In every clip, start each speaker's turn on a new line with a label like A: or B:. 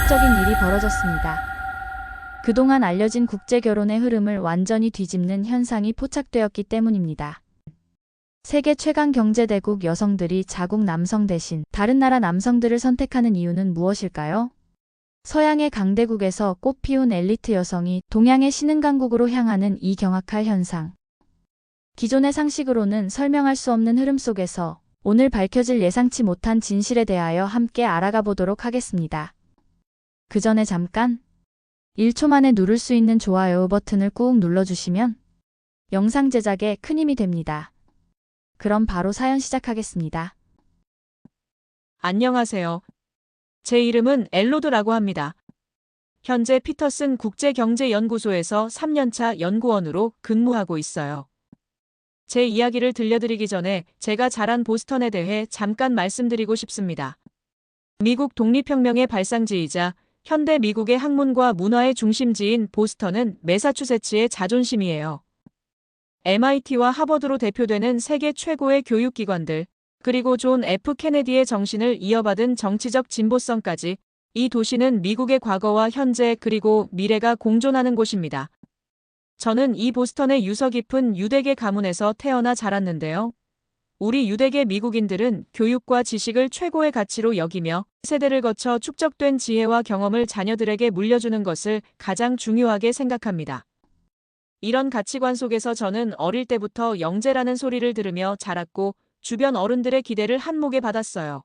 A: 충격적인 일이 벌어졌습니다. 그동안 알려진 국제결혼의 흐름을 완전히 뒤집는 현상이 포착되었기 때문입니다. 세계 최강 경제대국 여성들이 자국 남성 대신 다른 나라 남성들을 선택하는 이유는 무엇일까요? 서양의 강대국에서 꽃피운 엘리트 여성이 동양의 신흥강국으로 향하는 이 경악할 현상. 기존의 상식으로는 설명할 수 없는 흐름 속에서 오늘 밝혀질 예상치 못한 진실에 대하여 함께 알아가 보도록 하겠습니다. 그 전에 잠깐 1초 만에 누를 수 있는 좋아요 버튼을 꾹 눌러주시면 영상 제작에 큰 힘이 됩니다. 그럼 바로 사연 시작하겠습니다.
B: 안녕하세요. 제 이름은 엘로드라고 합니다. 현재 피터슨 국제경제연구소에서 3년차 연구원으로 근무하고 있어요. 제 이야기를 들려드리기 전에 제가 자란 보스턴에 대해 잠깐 말씀드리고 싶습니다. 미국 독립혁명의 발상지이자 현대 미국의 학문과 문화의 중심지인 보스턴은 매사추세츠의 자존심이에요. MIT와 하버드로 대표되는 세계 최고의 교육기관들, 그리고 존 F. 케네디의 정신을 이어받은 정치적 진보성까지 이 도시는 미국의 과거와 현재 그리고 미래가 공존하는 곳입니다. 저는 이 보스턴의 유서 깊은 유대계 가문에서 태어나 자랐는데요. 우리 유대계 미국인들은 교육과 지식을 최고의 가치로 여기며 세대를 거쳐 축적된 지혜와 경험을 자녀들에게 물려주는 것을 가장 중요하게 생각합니다. 이런 가치관 속에서 저는 어릴 때부터 영재라는 소리를 들으며 자랐고 주변 어른들의 기대를 한몫에 받았어요.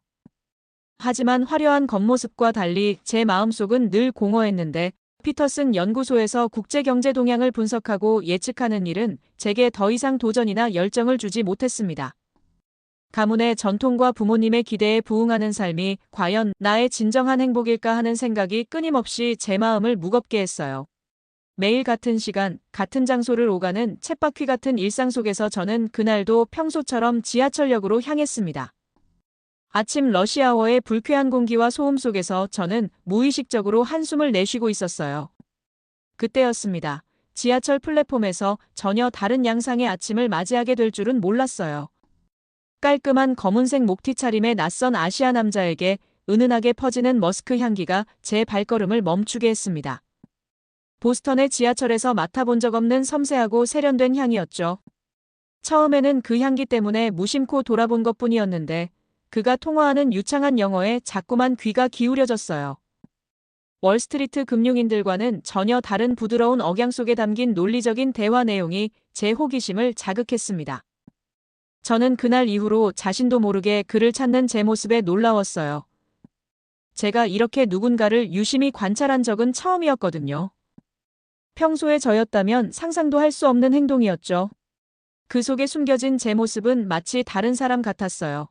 B: 하지만 화려한 겉모습과 달리 제 마음속은 늘 공허했는데 피터슨 연구소에서 국제경제 동향을 분석하고 예측하는 일은 제게 더 이상 도전이나 열정을 주지 못했습니다. 가문의 전통과 부모님의 기대에 부응하는 삶이 과연 나의 진정한 행복일까 하는 생각이 끊임없이 제 마음을 무겁게 했어요. 매일 같은 시간, 같은 장소를 오가는 쳇바퀴 같은 일상 속에서 저는 그날도 평소처럼 지하철역으로 향했습니다. 아침 러시아워의 불쾌한 공기와 소음 속에서 저는 무의식적으로 한숨을 내쉬고 있었어요. 그때였습니다. 지하철 플랫폼에서 전혀 다른 양상의 아침을 맞이하게 될 줄은 몰랐어요. 깔끔한 검은색 목티 차림의 낯선 아시아 남자에게 은은하게 퍼지는 머스크 향기가 제 발걸음을 멈추게 했습니다. 보스턴의 지하철에서 맡아본 적 없는 섬세하고 세련된 향이었죠. 처음에는 그 향기 때문에 무심코 돌아본 것뿐이었는데 그가 통화하는 유창한 영어에 자꾸만 귀가 기울여졌어요. 월스트리트 금융인들과는 전혀 다른 부드러운 억양 속에 담긴 논리적인 대화 내용이 제 호기심을 자극했습니다. 저는 그날 이후로 자신도 모르게 그를 찾는 제 모습에 놀라웠어요. 제가 이렇게 누군가를 유심히 관찰한 적은 처음이었거든요. 평소에 저였다면 상상도 할 수 없는 행동이었죠. 그 속에 숨겨진 제 모습은 마치 다른 사람 같았어요.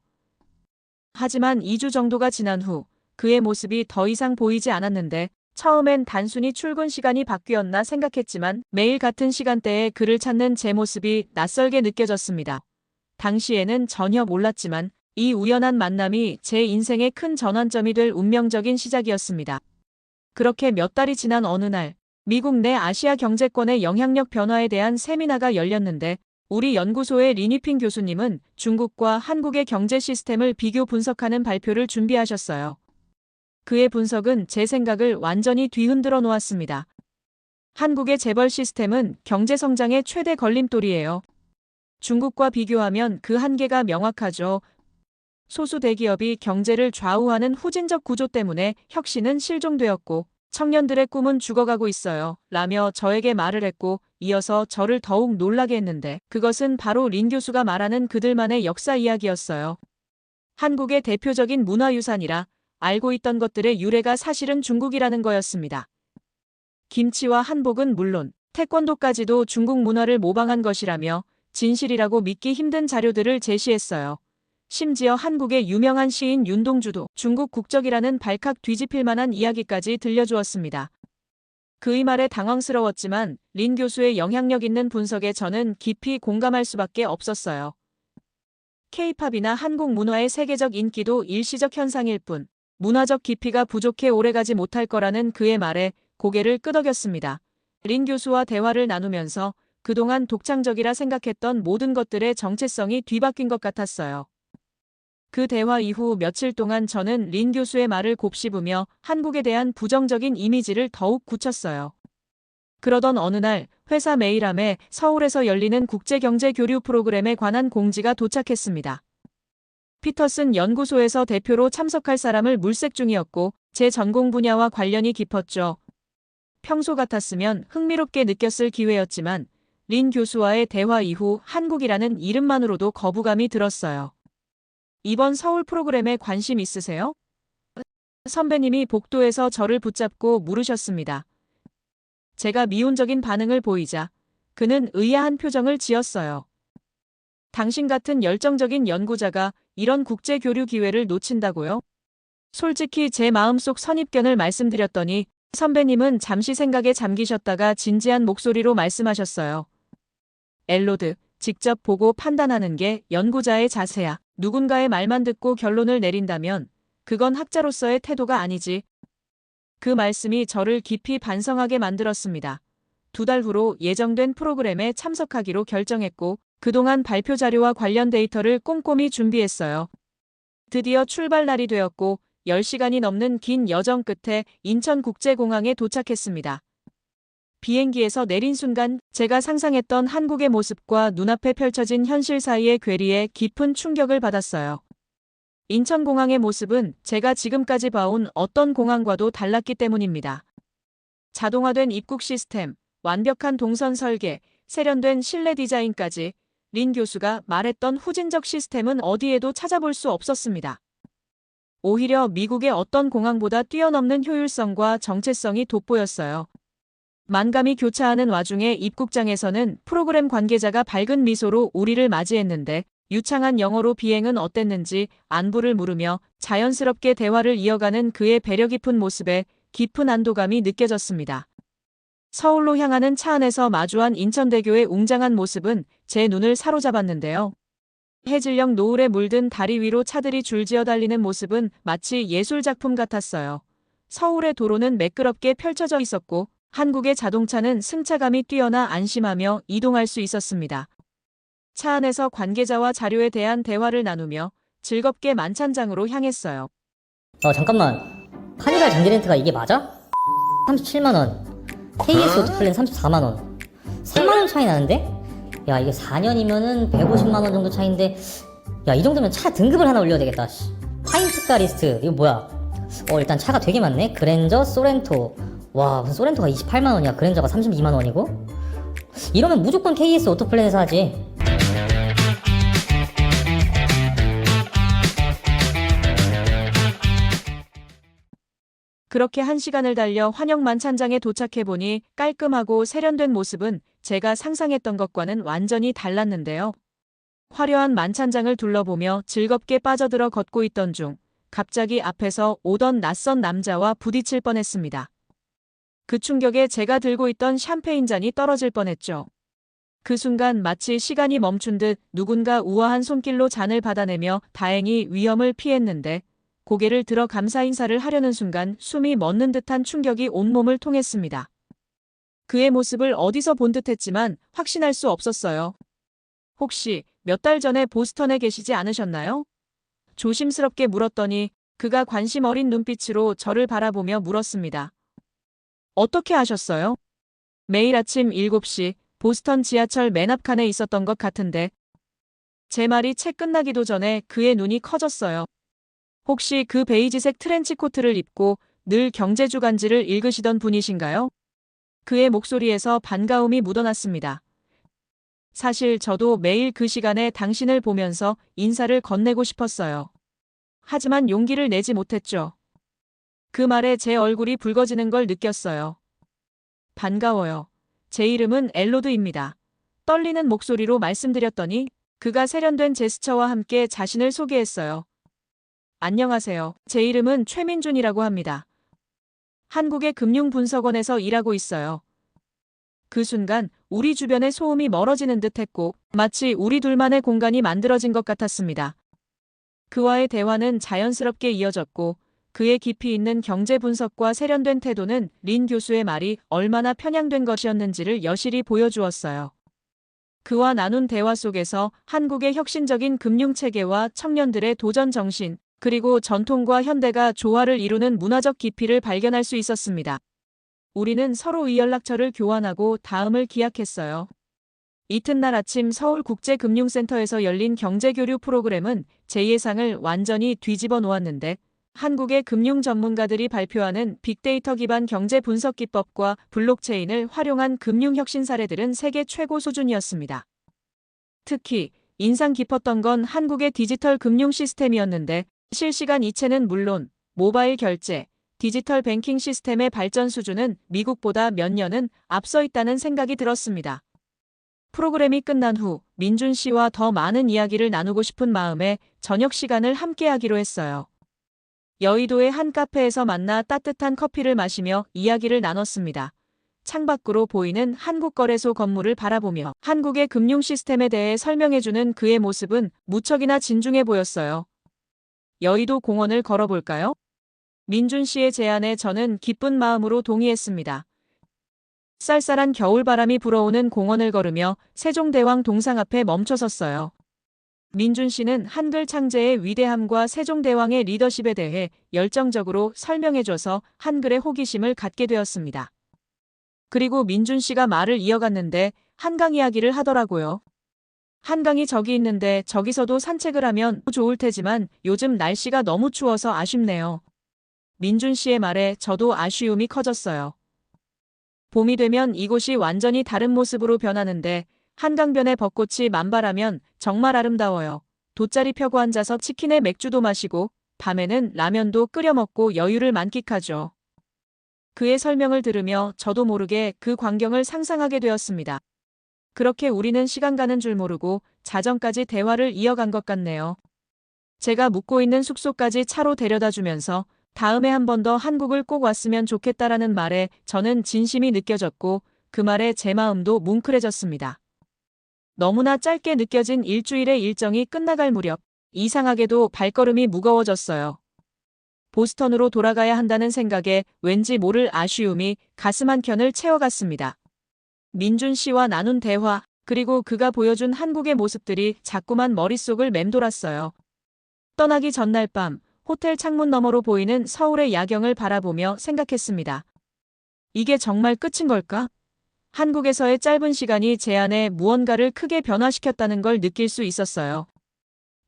B: 하지만 2주 정도가 지난 후 그의 모습이 더 이상 보이지 않았는데 처음엔 단순히 출근 시간이 바뀌었나 생각했지만 매일 같은 시간대에 그를 찾는 제 모습이 낯설게 느껴졌습니다. 당시에는 전혀 몰랐지만 이 우연한 만남이 제 인생의 큰 전환점이 될 운명적인 시작이었습니다. 그렇게 몇 달이 지난 어느 날 미국 내 아시아 경제권의 영향력 변화에 대한 세미나가 열렸는데 우리 연구소의 리니핑 교수님은 중국과 한국의 경제 시스템을 비교 분석하는 발표를 준비하셨어요. 그의 분석은 제 생각을 완전히 뒤흔들어 놓았습니다. 한국의 재벌 시스템은 경제 성장의 최대 걸림돌이에요. 중국과 비교하면 그 한계가 명확하죠. 소수 대기업이 경제를 좌우하는 후진적 구조 때문에 혁신은 실종되었고 청년들의 꿈은 죽어가고 있어요. 라며 저에게 말을 했고 이어서 저를 더욱 놀라게 했는데 그것은 바로 린 교수가 말하는 그들만의 역사 이야기였어요. 한국의 대표적인 문화유산이라 알고 있던 것들의 유래가 사실은 중국이라는 거였습니다. 김치와 한복은 물론 태권도까지도 중국 문화를 모방한 것이라며 진실이라고 믿기 힘든 자료들을 제시했어요. 심지어 한국의 유명한 시인 윤동주도 중국 국적이라는 발칵 뒤집힐 만한 이야기까지 들려주었습니다. 그의 말에 당황스러웠지만 린 교수의 영향력 있는 분석에 저는 깊이 공감할 수밖에 없었어요. K-팝이나 한국 문화의 세계적 인기도 일시적 현상일 뿐 문화적 깊이가 부족해 오래가지 못할 거라는 그의 말에 고개를 끄덕였습니다. 린 교수와 대화를 나누면서 그동안 독창적이라 생각했던 모든 것들의 정체성이 뒤바뀐 것 같았어요. 그 대화 이후 며칠 동안 저는 린 교수의 말을 곱씹으며 한국에 대한 부정적인 이미지를 더욱 굳혔어요. 그러던 어느 날 회사 메일함에 서울에서 열리는 국제경제교류 프로그램에 관한 공지가 도착했습니다. 피터슨 연구소에서 대표로 참석할 사람을 물색 중이었고 제 전공 분야와 관련이 깊었죠. 평소 같았으면 흥미롭게 느꼈을 기회였지만 린 교수와의 대화 이후 한국이라는 이름만으로도 거부감이 들었어요. 이번 서울 프로그램에 관심 있으세요? 선배님이 복도에서 저를 붙잡고 물으셨습니다. 제가 미온적인 반응을 보이자 그는 의아한 표정을 지었어요. 당신 같은 열정적인 연구자가 이런 국제 교류 기회를 놓친다고요? 솔직히 제 마음속 선입견을 말씀드렸더니 선배님은 잠시 생각에 잠기셨다가 진지한 목소리로 말씀하셨어요. 엘로드, 직접 보고 판단하는 게 연구자의 자세야. 누군가의 말만 듣고 결론을 내린다면 그건 학자로서의 태도가 아니지. 그 말씀이 저를 깊이 반성하게 만들었습니다. 2달 후로 예정된 프로그램에 참석하기로 결정했고 그동안 발표 자료와 관련 데이터를 꼼꼼히 준비했어요. 드디어 출발 날이 되었고 10시간이 넘는 긴 여정 끝에 인천국제공항에 도착했습니다. 비행기에서 내린 순간 제가 상상했던 한국의 모습과 눈앞에 펼쳐진 현실 사이의 괴리에 깊은 충격을 받았어요. 인천공항의 모습은 제가 지금까지 봐온 어떤 공항과도 달랐기 때문입니다. 자동화된 입국 시스템, 완벽한 동선 설계, 세련된 실내 디자인까지 린 교수가 말했던 후진적 시스템은 어디에도 찾아볼 수 없었습니다. 오히려 미국의 어떤 공항보다 뛰어넘는 효율성과 정체성이 돋보였어요. 만감이 교차하는 와중에 입국장에서는 프로그램 관계자가 밝은 미소로 우리를 맞이했는데 유창한 영어로 비행은 어땠는지 안부를 물으며 자연스럽게 대화를 이어가는 그의 배려 깊은 모습에 깊은 안도감이 느껴졌습니다. 서울로 향하는 차 안에서 마주한 인천대교의 웅장한 모습은 제 눈을 사로잡았는데요. 해질녘 노을에 물든 다리 위로 차들이 줄지어 달리는 모습은 마치 예술작품 같았어요. 서울의 도로는 매끄럽게 펼쳐져 있었고 한국의 자동차는 승차감이 뛰어나 안심하며 이동할 수 있었습니다. 차 안에서 관계자와 자료에 대한 대화를 나누며 즐겁게 만찬장으로 향했어요.
C: 잠깐만. 카니발 장기 렌트가 이게 맞아? 37만원. KS 오토플랜 34만원. 3만원 차이 나는데? 야, 이게 4년이면은 150만원 정도 차이인데, 야, 이 정도면 차 등급을 하나 올려야 되겠다. 파인트카 리스트. 이거 뭐야? 일단 차가 되게 많네. 그랜저, 소렌토. 와, 무슨 소렌토가 28만원이야. 그랜저가 32만원이고? 이러면 무조건 KS 오토플랜에서 하지.
B: 그렇게 1시간을 달려 환영 만찬장에 도착해보니 깔끔하고 세련된 모습은 제가 상상했던 것과는 완전히 달랐는데요. 화려한 만찬장을 둘러보며 즐겁게 빠져들어 걷고 있던 중 갑자기 앞에서 오던 낯선 남자와 부딪힐 뻔했습니다. 그 충격에 제가 들고 있던 샴페인 잔이 떨어질 뻔했죠. 그 순간 마치 시간이 멈춘 듯 누군가 우아한 손길로 잔을 받아내며 다행히 위험을 피했는데 고개를 들어 감사 인사를 하려는 순간 숨이 멎는 듯한 충격이 온몸을 통했습니다. 그의 모습을 어디서 본 듯했지만 확신할 수 없었어요. 혹시 몇 달 전에 보스턴에 계시지 않으셨나요? 조심스럽게 물었더니 그가 관심 어린 눈빛으로 저를 바라보며 물었습니다. 어떻게 아셨어요? 매일 아침 7시 보스턴 지하철 맨 앞칸에 있었던 것 같은데. 제 말이 채 끝나기도 전에 그의 눈이 커졌어요. 혹시 그 베이지색 트렌치 코트를 입고 늘 경제주간지를 읽으시던 분이신가요? 그의 목소리에서 반가움이 묻어났습니다. 사실 저도 매일 그 시간에 당신을 보면서 인사를 건네고 싶었어요. 하지만 용기를 내지 못했죠. 그 말에 제 얼굴이 붉어지는 걸 느꼈어요. 반가워요. 제 이름은 엘로드입니다. 떨리는 목소리로 말씀드렸더니 그가 세련된 제스처와 함께 자신을 소개했어요. 안녕하세요. 제 이름은 최민준이라고 합니다. 한국의 금융분석원에서 일하고 있어요. 그 순간 우리 주변의 소음이 멀어지는 듯했고 마치 우리 둘만의 공간이 만들어진 것 같았습니다. 그와의 대화는 자연스럽게 이어졌고 그의 깊이 있는 경제 분석과 세련된 태도는 린 교수의 말이 얼마나 편향된 것이었는지를 여실히 보여주었어요. 그와 나눈 대화 속에서 한국의 혁신적인 금융체계와 청년들의 도전 정신, 그리고 전통과 현대가 조화를 이루는 문화적 깊이를 발견할 수 있었습니다. 우리는 서로의 연락처를 교환하고 다음을 기약했어요. 이튿날 아침 서울국제금융센터에서 열린 경제교류 프로그램은 제 예상을 완전히 뒤집어 놓았는데, 한국의 금융 전문가들이 발표하는 빅데이터 기반 경제 분석 기법과 블록체인을 활용한 금융 혁신 사례들은 세계 최고 수준이었습니다. 특히 인상 깊었던 건 한국의 디지털 금융 시스템이었는데, 실시간 이체는 물론 모바일 결제, 디지털 뱅킹 시스템의 발전 수준은 미국보다 몇 년은 앞서 있다는 생각이 들었습니다. 프로그램이 끝난 후 민준 씨와 더 많은 이야기를 나누고 싶은 마음에 저녁 시간을 함께하기로 했어요. 여의도의 한 카페에서 만나 따뜻한 커피를 마시며 이야기를 나눴습니다. 창밖으로 보이는 한국거래소 건물을 바라보며 한국의 금융 시스템에 대해 설명해주는 그의 모습은 무척이나 진중해 보였어요. 여의도 공원을 걸어볼까요? 민준 씨의 제안에 저는 기쁜 마음으로 동의했습니다. 쌀쌀한 겨울바람이 불어오는 공원을 걸으며 세종대왕 동상 앞에 멈춰섰어요. 민준 씨는 한글 창제의 위대함과 세종대왕의 리더십에 대해 열정적으로 설명해줘서 한글의 호기심을 갖게 되었습니다. 그리고 민준 씨가 말을 이어갔는데 한강 이야기를 하더라고요. 한강이 저기 있는데 저기서도 산책을 하면 좋을 테지만 요즘 날씨가 너무 추워서 아쉽네요. 민준 씨의 말에 저도 아쉬움이 커졌어요. 봄이 되면 이곳이 완전히 다른 모습으로 변하는데 한강변에 벚꽃이 만발하면 정말 아름다워요. 돗자리 펴고 앉아서 치킨에 맥주도 마시고 밤에는 라면도 끓여 먹고 여유를 만끽하죠. 그의 설명을 들으며 저도 모르게 그 광경을 상상하게 되었습니다. 그렇게 우리는 시간 가는 줄 모르고 자정까지 대화를 이어간 것 같네요. 제가 묵고 있는 숙소까지 차로 데려다 주면서 다음에 한 번 더 한국을 꼭 왔으면 좋겠다라는 말에 저는 진심이 느껴졌고 그 말에 제 마음도 뭉클해졌습니다. 너무나 짧게 느껴진 일주일의 일정이 끝나갈 무렵 이상하게도 발걸음이 무거워졌어요. 보스턴으로 돌아가야 한다는 생각에 왠지 모를 아쉬움이 가슴 한켠을 채워갔습니다. 민준 씨와 나눈 대화, 그리고 그가 보여준 한국의 모습들이 자꾸만 머릿속을 맴돌았어요. 떠나기 전날 밤 호텔 창문 너머로 보이는 서울의 야경을 바라보며 생각했습니다. 이게 정말 끝인 걸까? 한국에서의 짧은 시간이 제 안에 무언가를 크게 변화시켰다는 걸 느낄 수 있었어요.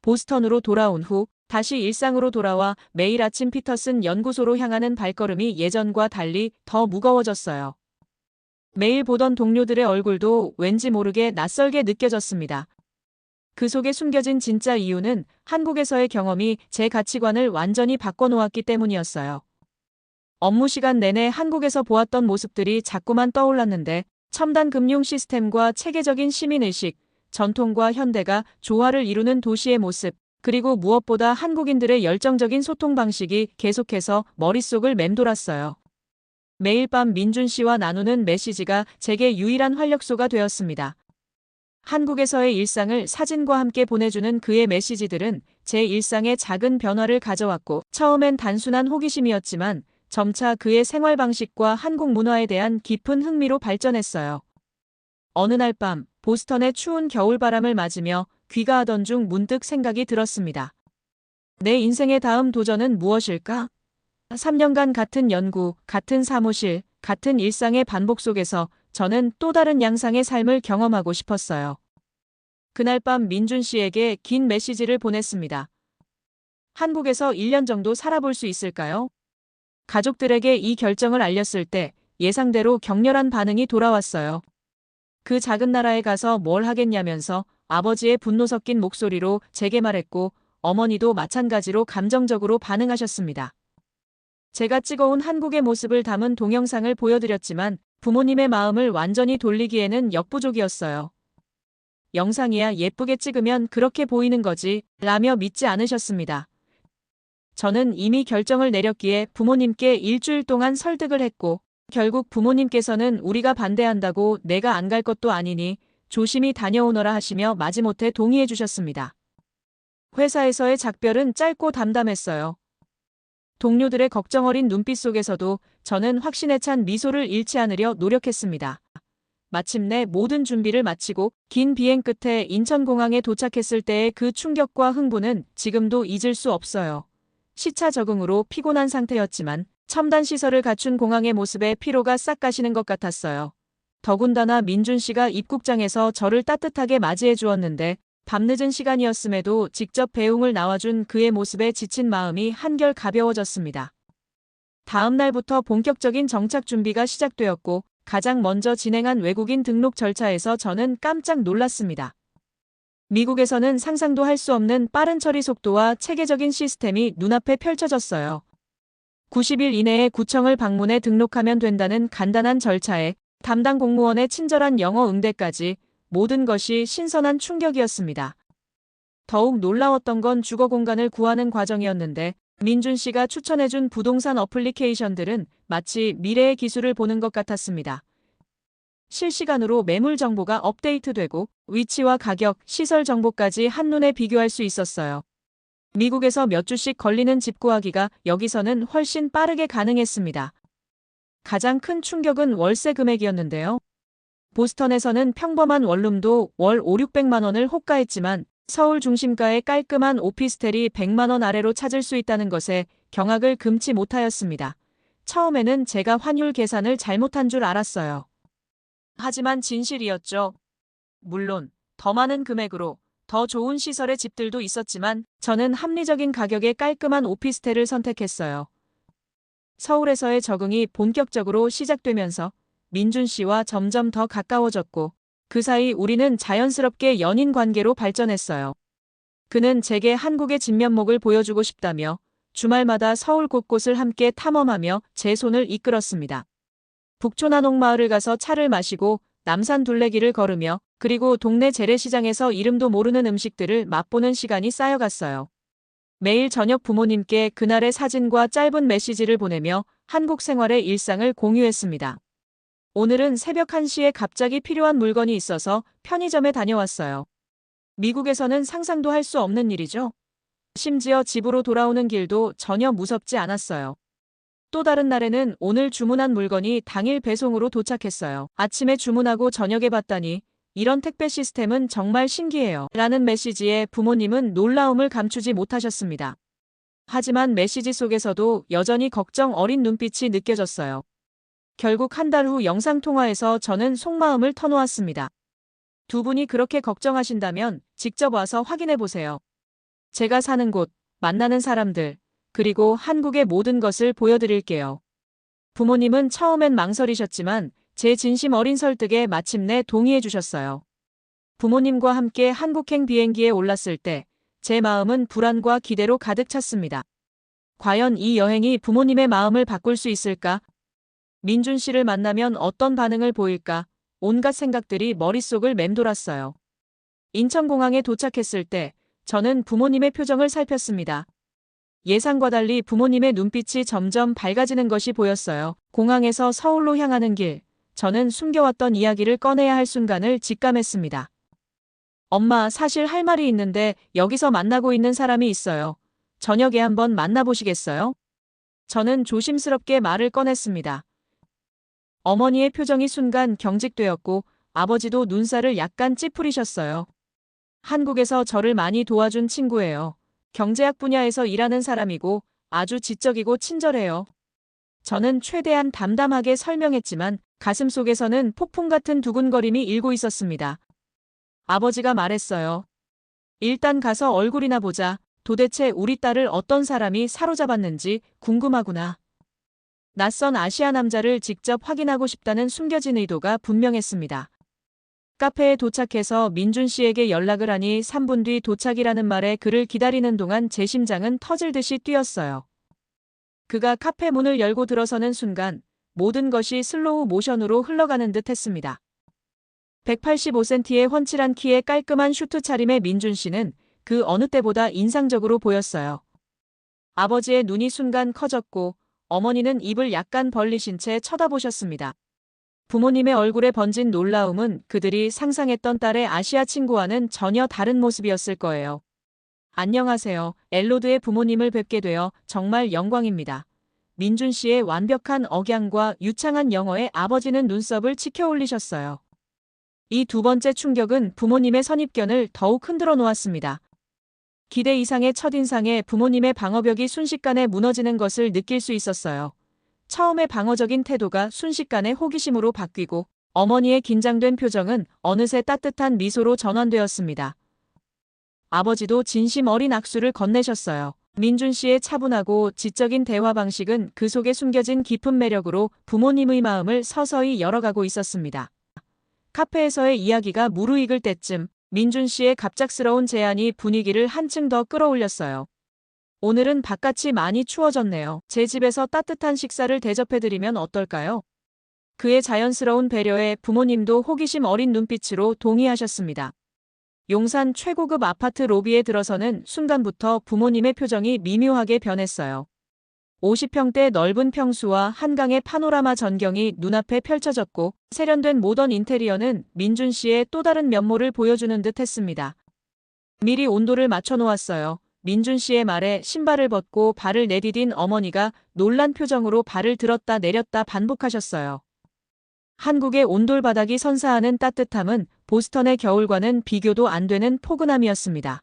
B: 보스턴으로 돌아온 후 다시 일상으로 돌아와 매일 아침 피터슨 연구소로 향하는 발걸음이 예전과 달리 더 무거워졌어요. 매일 보던 동료들의 얼굴도 왠지 모르게 낯설게 느껴졌습니다. 그 속에 숨겨진 진짜 이유는 한국에서의 경험이 제 가치관을 완전히 바꿔놓았기 때문이었어요. 업무 시간 내내 한국에서 보았던 모습들이 자꾸만 떠올랐는데 첨단 금융 시스템과 체계적인 시민의식, 전통과 현대가 조화를 이루는 도시의 모습, 그리고 무엇보다 한국인들의 열정적인 소통 방식이 계속해서 머릿속을 맴돌았어요. 매일 밤 민준 씨와 나누는 메시지가 제게 유일한 활력소가 되었습니다. 한국에서의 일상을 사진과 함께 보내주는 그의 메시지들은 제 일상에 작은 변화를 가져왔고 처음엔 단순한 호기심이었지만 점차 그의 생활 방식과 한국 문화에 대한 깊은 흥미로 발전했어요. 어느 날 밤 보스턴의 추운 겨울바람을 맞으며 귀가하던 중 문득 생각이 들었습니다. 내 인생의 다음 도전은 무엇일까? 3년간 같은 연구, 같은 사무실, 같은 일상의 반복 속에서 저는 또 다른 양상의 삶을 경험하고 싶었어요. 그날 밤 민준 씨에게 긴 메시지를 보냈습니다. 한국에서 1년 정도 살아볼 수 있을까요? 가족들에게 이 결정을 알렸을 때 예상대로 격렬한 반응이 돌아왔어요. 그 작은 나라에 가서 뭘 하겠냐면서 아버지의 분노 섞인 목소리로 제게 말했고 어머니도 마찬가지로 감정적으로 반응하셨습니다. 제가 찍어온 한국의 모습을 담은 동영상을 보여드렸지만 부모님의 마음을 완전히 돌리기에는 역부족이었어요. 영상이야 예쁘게 찍으면 그렇게 보이는 거지 라며 믿지 않으셨습니다. 저는 이미 결정을 내렸기에 부모님께 일주일 동안 설득을 했고 결국 부모님께서는 우리가 반대한다고 내가 안 갈 것도 아니니 조심히 다녀오너라 하시며 마지못해 동의해 주셨습니다. 회사에서의 작별은 짧고 담담했어요. 동료들의 걱정 어린 눈빛 속에서도 저는 확신에 찬 미소를 잃지 않으려 노력했습니다. 마침내 모든 준비를 마치고 긴 비행 끝에 인천공항에 도착했을 때의 그 충격과 흥분은 지금도 잊을 수 없어요. 시차 적응으로 피곤한 상태였지만 첨단 시설을 갖춘 공항의 모습에 피로가 싹 가시는 것 같았어요. 더군다나 민준 씨가 입국장에서 저를 따뜻하게 맞이해 주었는데 밤늦은 시간이었음에도 직접 배웅을 나와준 그의 모습에 지친 마음이 한결 가벼워졌습니다. 다음 날부터 본격적인 정착 준비가 시작되었고 가장 먼저 진행한 외국인 등록 절차에서 저는 깜짝 놀랐습니다. 미국에서는 상상도 할 수 없는 빠른 처리 속도와 체계적인 시스템이 눈앞에 펼쳐졌어요. 90일 이내에 구청을 방문해 등록하면 된다는 간단한 절차에 담당 공무원의 친절한 영어 응대까지 모든 것이 신선한 충격이었습니다. 더욱 놀라웠던 건 주거 공간을 구하는 과정이었는데 민준 씨가 추천해준 부동산 어플리케이션들은 마치 미래의 기술을 보는 것 같았습니다. 실시간으로 매물 정보가 업데이트되고 위치와 가격, 시설 정보까지 한눈에 비교할 수 있었어요. 미국에서 몇 주씩 걸리는 집 구하기가 여기서는 훨씬 빠르게 가능했습니다. 가장 큰 충격은 월세 금액이었는데요. 보스턴에서는 평범한 원룸도 월 5,600만 원을 호가했지만 서울 중심가의 깔끔한 오피스텔이 100만 원 아래로 찾을 수 있다는 것에 경악을 금치 못하였습니다. 처음에는 제가 환율 계산을 잘못한 줄 알았어요. 하지만 진실이었죠. 물론 더 많은 금액으로 더 좋은 시설의 집들도 있었지만 저는 합리적인 가격의 깔끔한 오피스텔을 선택했어요. 서울에서의 적응이 본격적으로 시작되면서 민준 씨와 점점 더 가까워졌고 그 사이 우리는 자연스럽게 연인 관계로 발전했어요. 그는 제게 한국의 진면목을 보여주고 싶다며 주말마다 서울 곳곳을 함께 탐험하며 제 손을 이끌었습니다. 북촌 한옥마을을 가서 차를 마시고 남산 둘레길을 걸으며 그리고 동네 재래시장에서 이름도 모르는 음식들을 맛보는 시간이 쌓여갔어요. 매일 저녁 부모님께 그날의 사진과 짧은 메시지를 보내며 한국 생활의 일상을 공유했습니다. 오늘은 새벽 1시에 갑자기 필요한 물건이 있어서 편의점에 다녀왔어요. 미국에서는 상상도 할 수 없는 일이죠. 심지어 집으로 돌아오는 길도 전혀 무섭지 않았어요. 또 다른 날에는 오늘 주문한 물건이 당일 배송으로 도착했어요. 아침에 주문하고 저녁에 받다니 이런 택배 시스템은 정말 신기해요. 라는 메시지에 부모님은 놀라움을 감추지 못하셨습니다. 하지만 메시지 속에서도 여전히 걱정 어린 눈빛이 느껴졌어요. 결국 한 달 후 영상통화에서 저는 속마음을 터놓았습니다. 두 분이 그렇게 걱정하신다면 직접 와서 확인해 보세요. 제가 사는 곳, 만나는 사람들, 그리고 한국의 모든 것을 보여드릴게요. 부모님은 처음엔 망설이셨지만 제 진심 어린 설득에 마침내 동의해 주셨어요. 부모님과 함께 한국행 비행기에 올랐을 때 제 마음은 불안과 기대로 가득 찼습니다. 과연 이 여행이 부모님의 마음을 바꿀 수 있을까? 민준 씨를 만나면 어떤 반응을 보일까? 온갖 생각들이 머릿속을 맴돌았어요. 인천공항에 도착했을 때 저는 부모님의 표정을 살폈습니다. 예상과 달리 부모님의 눈빛이 점점 밝아지는 것이 보였어요. 공항에서 서울로 향하는 길, 저는 숨겨왔던 이야기를 꺼내야 할 순간을 직감했습니다. 엄마, 사실 할 말이 있는데 여기서 만나고 있는 사람이 있어요. 저녁에 한번 만나보시겠어요? 저는 조심스럽게 말을 꺼냈습니다. 어머니의 표정이 순간 경직되었고 아버지도 눈살을 약간 찌푸리셨어요. 한국에서 저를 많이 도와준 친구예요. 경제학 분야에서 일하는 사람이고 아주 지적이고 친절해요. 저는 최대한 담담하게 설명했지만 가슴속에서는 폭풍 같은 두근거림이 일고 있었습니다. 아버지가 말했어요. 일단 가서 얼굴이나 보자. 도대체 우리 딸을 어떤 사람이 사로잡았는지 궁금하구나. 낯선 아시아 남자를 직접 확인하고 싶다는 숨겨진 의도가 분명했습니다. 카페에 도착해서 민준 씨에게 연락을 하니 3분 뒤 도착이라는 말에 그를 기다리는 동안 제 심장은 터질 듯이 뛰었어요. 그가 카페 문을 열고 들어서는 순간 모든 것이 슬로우 모션으로 흘러가는 듯 했습니다. 185cm의 훤칠한 키에 깔끔한 슈트 차림의 민준 씨는 그 어느 때보다 인상적으로 보였어요. 아버지의 눈이 순간 커졌고 어머니는 입을 약간 벌리신 채 쳐다보셨습니다. 부모님의 얼굴에 번진 놀라움은 그들이 상상했던 딸의 아시아 친구와는 전혀 다른 모습이었을 거예요. 안녕하세요. 엘로드의 부모님을 뵙게 되어 정말 영광입니다. 민준 씨의 완벽한 억양과 유창한 영어에 아버지는 눈썹을 치켜 올리셨어요. 이 두 번째 충격은 부모님의 선입견을 더욱 흔들어 놓았습니다. 기대 이상의 첫인상에 부모님의 방어벽이 순식간에 무너지는 것을 느낄 수 있었어요. 처음에 방어적인 태도가 순식간에 호기심으로 바뀌고 어머니의 긴장된 표정은 어느새 따뜻한 미소로 전환되었습니다. 아버지도 진심 어린 악수를 건네셨어요. 민준 씨의 차분하고 지적인 대화 방식은 그 속에 숨겨진 깊은 매력으로 부모님의 마음을 서서히 열어가고 있었습니다. 카페에서의 이야기가 무르익을 때쯤 민준 씨의 갑작스러운 제안이 분위기를 한층 더 끌어올렸어요. 오늘은 바깥이 많이 추워졌네요. 제 집에서 따뜻한 식사를 대접해드리면 어떨까요? 그의 자연스러운 배려에 부모님도 호기심 어린 눈빛으로 동의하셨습니다. 용산 최고급 아파트 로비에 들어서는 순간부터 부모님의 표정이 미묘하게 변했어요. 50평대 넓은 평수와 한강의 파노라마 전경이 눈앞에 펼쳐졌고 세련된 모던 인테리어는 민준 씨의 또 다른 면모를 보여주는 듯 했습니다. 미리 온도를 맞춰 놓았어요. 민준 씨의 말에 신발을 벗고 발을 내디딘 어머니가 놀란 표정으로 발을 들었다 내렸다 반복하셨어요. 한국의 온돌바닥이 선사하는 따뜻함은 보스턴의 겨울과는 비교도 안 되는 포근함이었습니다.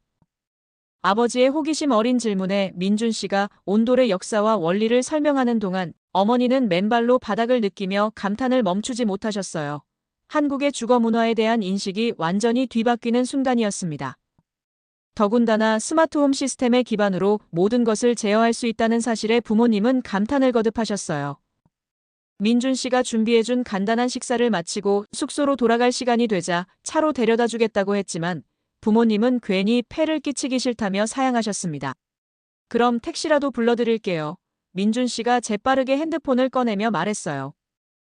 B: 아버지의 호기심 어린 질문에 민준 씨가 온돌의 역사와 원리를 설명하는 동안 어머니는 맨발로 바닥을 느끼며 감탄을 멈추지 못하셨어요. 한국의 주거 문화에 대한 인식이 완전히 뒤바뀌는 순간이었습니다. 더군다나 스마트홈 시스템의 기반으로 모든 것을 제어할 수 있다는 사실에 부모님은 감탄을 거듭하셨어요. 민준 씨가 준비해준 간단한 식사를 마치고 숙소로 돌아갈 시간이 되자 차로 데려다 주겠다고 했지만 부모님은 괜히 폐를 끼치기 싫다며 사양하셨습니다. 그럼 택시라도 불러드릴게요. 민준 씨가 재빠르게 핸드폰을 꺼내며 말했어요.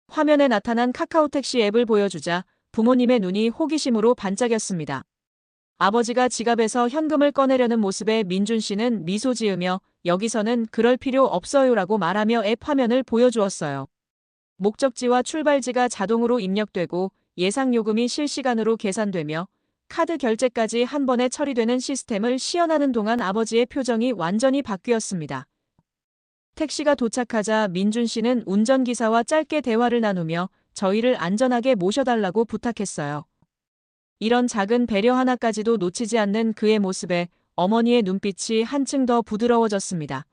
B: 화면에 나타난 카카오 택시 앱을 보여주자 부모님의 눈이 호기심으로 반짝였습니다. 아버지가 지갑에서 현금을 꺼내려는 모습에 민준 씨는 미소 지으며 여기서는 그럴 필요 없어요라고 말하며 앱 화면을 보여주었어요. 목적지와 출발지가 자동으로 입력되고 예상 요금이 실시간으로 계산되며 카드 결제까지 한 번에 처리되는 시스템을 시연하는 동안 아버지의 표정이 완전히 바뀌었습니다. 택시가 도착하자 민준 씨는 운전기사와 짧게 대화를 나누며 저희를 안전하게 모셔달라고 부탁했어요. 이런 작은 배려 하나까지도 놓치지 않는 그의 모습에 어머니의 눈빛이 한층 더 부드러워졌습니다.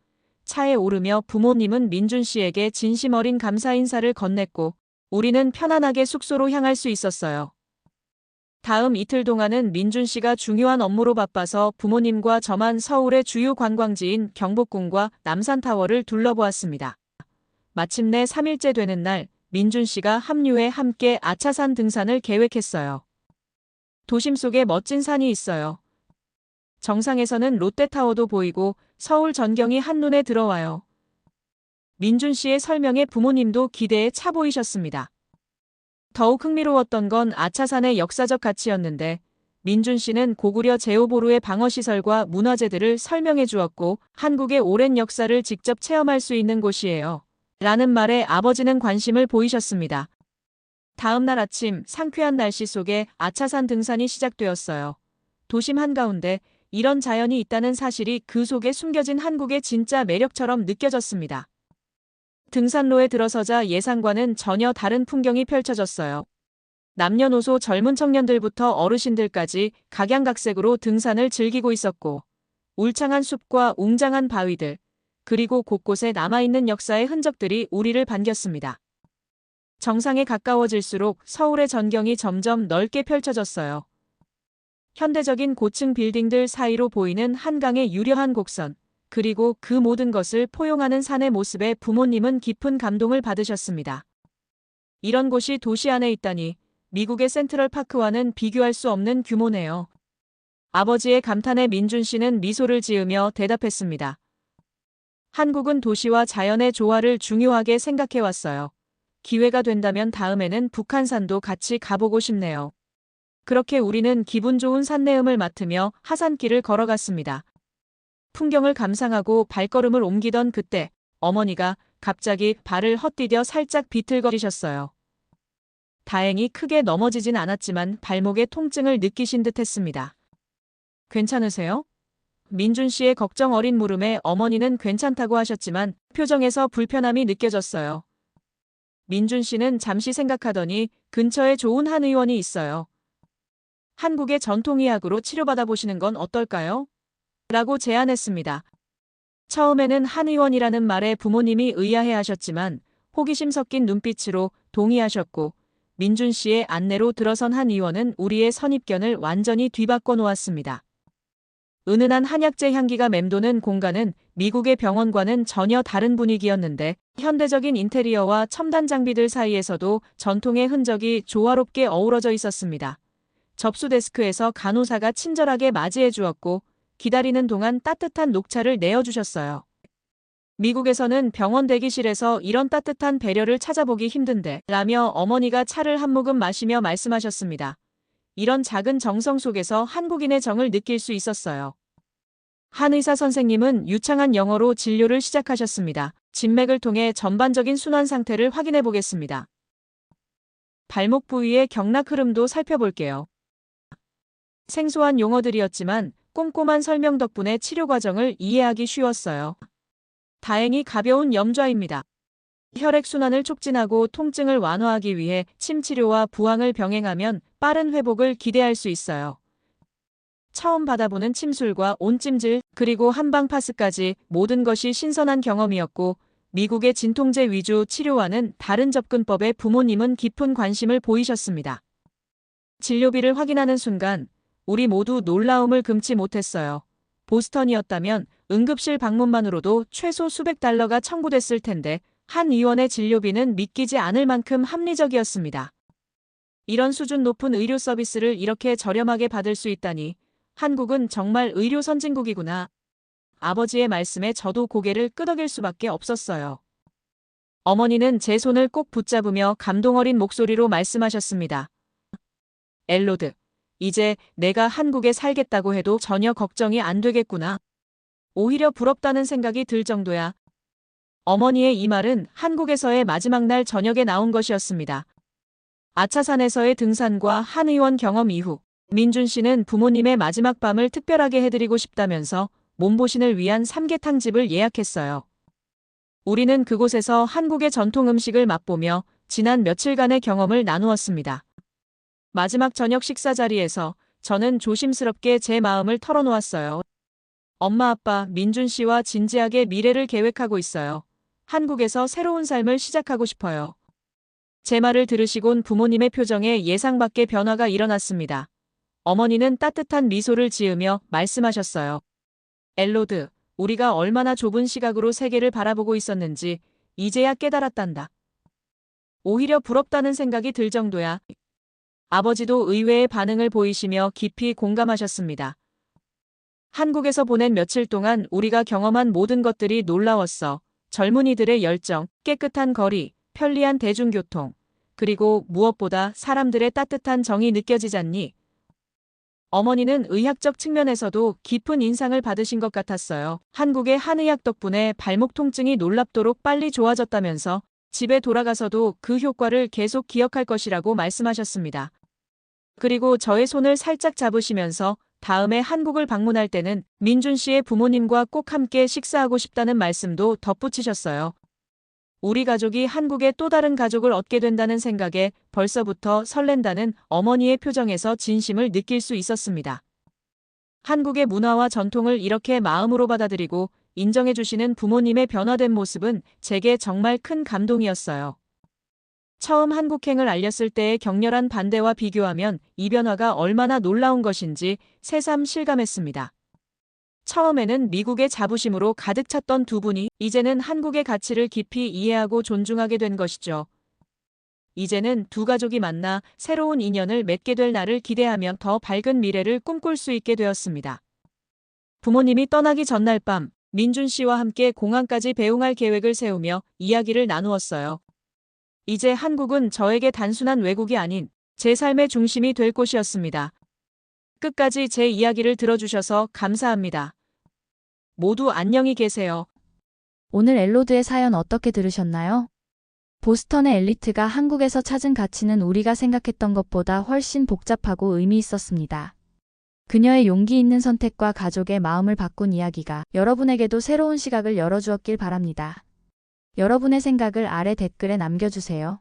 B: 차에 오르며 부모님은 민준 씨에게 진심 어린 감사 인사를 건넸고 우리는 편안하게 숙소로 향할 수 있었어요. 다음 이틀 동안은 민준 씨가 중요한 업무로 바빠서 부모님과 저만 서울의 주요 관광지인 경복궁과 남산타워를 둘러보았습니다. 마침내 3일째 되는 날 민준 씨가 합류해 함께 아차산 등산을 계획했어요. 도심 속에 멋진 산이 있어요. 정상에서는 롯데타워도 보이고 서울 전경이 한눈에 들어와요. 민준 씨의 설명에 부모님도 기대에 차 보이셨습니다. 더욱 흥미로웠던 건 아차산의 역사적 가치였는데 민준 씨는 고구려 제오보루의 방어시설과 문화재들을 설명해 주었고 한국의 오랜 역사를 직접 체험할 수 있는 곳이에요. 라는 말에 아버지는 관심을 보이셨습니다. 다음 날 아침 상쾌한 날씨 속에 아차산 등산이 시작되었어요. 도심 한가운데 이런 자연이 있다는 사실이 그 속에 숨겨진 한국의 진짜 매력처럼 느껴졌습니다. 등산로에 들어서자 예상과는 전혀 다른 풍경이 펼쳐졌어요. 남녀노소 젊은 청년들부터 어르신들까지 각양각색으로 등산을 즐기고 있었고 울창한 숲과 웅장한 바위들 그리고 곳곳에 남아있는 역사의 흔적들이 우리를 반겼습니다. 정상에 가까워질수록 서울의 전경이 점점 넓게 펼쳐졌어요. 현대적인 고층 빌딩들 사이로 보이는 한강의 유려한 곡선, 그리고 그 모든 것을 포용하는 산의 모습에 부모님은 깊은 감동을 받으셨습니다. 이런 곳이 도시 안에 있다니 미국의 센트럴파크와는 비교할 수 없는 규모네요. 아버지의 감탄에 민준 씨는 미소를 지으며 대답했습니다. 한국은 도시와 자연의 조화를 중요하게 생각해왔어요. 기회가 된다면 다음에는 북한산도 같이 가보고 싶네요. 그렇게 우리는 기분 좋은 산내음을 맡으며 하산길을 걸어갔습니다. 풍경을 감상하고 발걸음을 옮기던 그때 어머니가 갑자기 발을 헛디뎌 살짝 비틀거리셨어요. 다행히 크게 넘어지진 않았지만 발목에 통증을 느끼신 듯 했습니다. 괜찮으세요? 민준 씨의 걱정 어린 물음에 어머니는 괜찮다고 하셨지만 표정에서 불편함이 느껴졌어요. 민준 씨는 잠시 생각하더니 근처에 좋은 한 의원이 있어요. 한국의 전통의학으로 치료받아 보시는 건 어떨까요? 라고 제안했습니다. 처음에는 한 의원이라는 말에 부모님이 의아해 하셨지만 호기심 섞인 눈빛으로 동의하셨고 민준 씨의 안내로 들어선 한 의원은 우리의 선입견을 완전히 뒤바꿔 놓았습니다. 은은한 한약재 향기가 맴도는 공간은 미국의 병원과는 전혀 다른 분위기였는데 현대적인 인테리어와 첨단 장비들 사이에서도 전통의 흔적이 조화롭게 어우러져 있었습니다. 접수 데스크에서 간호사가 친절하게 맞이해 주었고 기다리는 동안 따뜻한 녹차를 내어주셨어요. 미국에서는 병원 대기실에서 이런 따뜻한 배려를 찾아보기 힘든데 라며 어머니가 차를 한 모금 마시며 말씀하셨습니다. 이런 작은 정성 속에서 한국인의 정을 느낄 수 있었어요. 한 의사 선생님은 유창한 영어로 진료를 시작하셨습니다. 진맥을 통해 전반적인 순환 상태를 확인해 보겠습니다. 발목 부위의 경락 흐름도 살펴볼게요. 생소한 용어들이었지만 꼼꼼한 설명 덕분에 치료 과정을 이해하기 쉬웠어요. 다행히 가벼운 염좌입니다. 혈액순환을 촉진하고 통증을 완화하기 위해 침 치료와 부항을 병행하면 빠른 회복을 기대할 수 있어요. 처음 받아보는 침술과 온찜질, 그리고 한방 파스까지 모든 것이 신선한 경험이었고 미국의 진통제 위주 치료와는 다른 접근법에 부모님은 깊은 관심을 보이셨습니다. 진료비를 확인하는 순간 우리 모두 놀라움을 금치 못했어요. 보스턴이었다면 응급실 방문만으로도 최소 수백 달러가 청구됐을 텐데 한 의원의 진료비는 믿기지 않을 만큼 합리적이었습니다. 이런 수준 높은 의료 서비스를 이렇게 저렴하게 받을 수 있다니 한국은 정말 의료 선진국이구나. 아버지의 말씀에 저도 고개를 끄덕일 수밖에 없었어요. 어머니는 제 손을 꼭 붙잡으며 감동 어린 목소리로 말씀하셨습니다. 엘로드, 이제 내가 한국에 살겠다고 해도 전혀 걱정이 안 되겠구나. 오히려 부럽다는 생각이 들 정도야. 어머니의 이 말은 한국에서의 마지막 날 저녁에 나온 것이었습니다. 아차산에서의 등산과 한 의원 경험 이후 민준 씨는 부모님의 마지막 밤을 특별하게 해드리고 싶다면서 몸보신을 위한 삼계탕집을 예약했어요. 우리는 그곳에서 한국의 전통 음식을 맛보며 지난 며칠간의 경험을 나누었습니다. 마지막 저녁 식사 자리에서 저는 조심스럽게 제 마음을 털어놓았어요. 엄마 아빠 민준 씨와 진지하게 미래를 계획하고 있어요. 한국에서 새로운 삶을 시작하고 싶어요. 제 말을 들으시곤 부모님의 표정에 예상 밖의 변화가 일어났습니다. 어머니는 따뜻한 미소를 지으며 말씀하셨어요. 엘로드, 우리가 얼마나 좁은 시각으로 세계를 바라보고 있었는지 이제야 깨달았단다. 오히려 부럽다는 생각이 들 정도야. 아버지도 의외의 반응을 보이시며 깊이 공감하셨습니다. 한국에서 보낸 며칠 동안 우리가 경험한 모든 것들이 놀라웠어. 젊은이들의 열정, 깨끗한 거리, 편리한 대중교통, 그리고 무엇보다 사람들의 따뜻한 정이 느껴지잖니. 어머니는 의학적 측면에서도 깊은 인상을 받으신 것 같았어요. 한국의 한의학 덕분에 발목 통증이 놀랍도록 빨리 좋아졌다면서 집에 돌아가서도 그 효과를 계속 기억할 것이라고 말씀하셨습니다. 그리고 저의 손을 살짝 잡으시면서 다음에 한국을 방문할 때는 민준 씨의 부모님과 꼭 함께 식사하고 싶다는 말씀도 덧붙이셨어요. 우리 가족이 한국의 또 다른 가족을 얻게 된다는 생각에 벌써부터 설렌다는 어머니의 표정에서 진심을 느낄 수 있었습니다. 한국의 문화와 전통을 이렇게 마음으로 받아들이고 인정해 주시는 부모님의 변화된 모습은 제게 정말 큰 감동이었어요. 처음 한국행을 알렸을 때의 격렬한 반대와 비교하면 이 변화가 얼마나 놀라운 것인지 새삼 실감했습니다. 처음에는 미국의 자부심으로 가득 찼던 두 분이 이제는 한국의 가치를 깊이 이해하고 존중하게 된 것이죠. 이제는 두 가족이 만나 새로운 인연을 맺게 될 날을 기대하며 더 밝은 미래를 꿈꿀 수 있게 되었습니다. 부모님이 떠나기 전날 밤 민준 씨와 함께 공항까지 배웅할 계획을 세우며 이야기를 나누었어요. 이제 한국은 저에게 단순한 외국이 아닌 제 삶의 중심이 될 곳이었습니다. 끝까지 제 이야기를 들어주셔서 감사합니다. 모두 안녕히 계세요.
A: 오늘 엘로드의 사연 어떻게 들으셨나요? 보스턴의 엘리트가 한국에서 찾은 가치는 우리가 생각했던 것보다 훨씬 복잡하고 의미 있었습니다. 그녀의 용기 있는 선택과 가족의 마음을 바꾼 이야기가 여러분에게도 새로운 시각을 열어주었길 바랍니다. 여러분의 생각을 아래 댓글에 남겨주세요.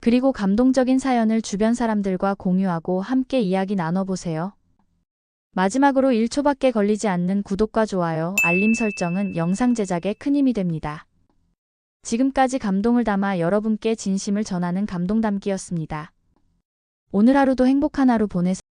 A: 그리고 감동적인 사연을 주변 사람들과 공유하고 함께 이야기 나눠보세요. 마지막으로 1초밖에 걸리지 않는 구독과 좋아요, 알림 설정은 영상 제작에 큰 힘이 됩니다. 지금까지 감동을 담아 여러분께 진심을 전하는 감동담기였습니다. 오늘 하루도 행복한 하루 보내세요.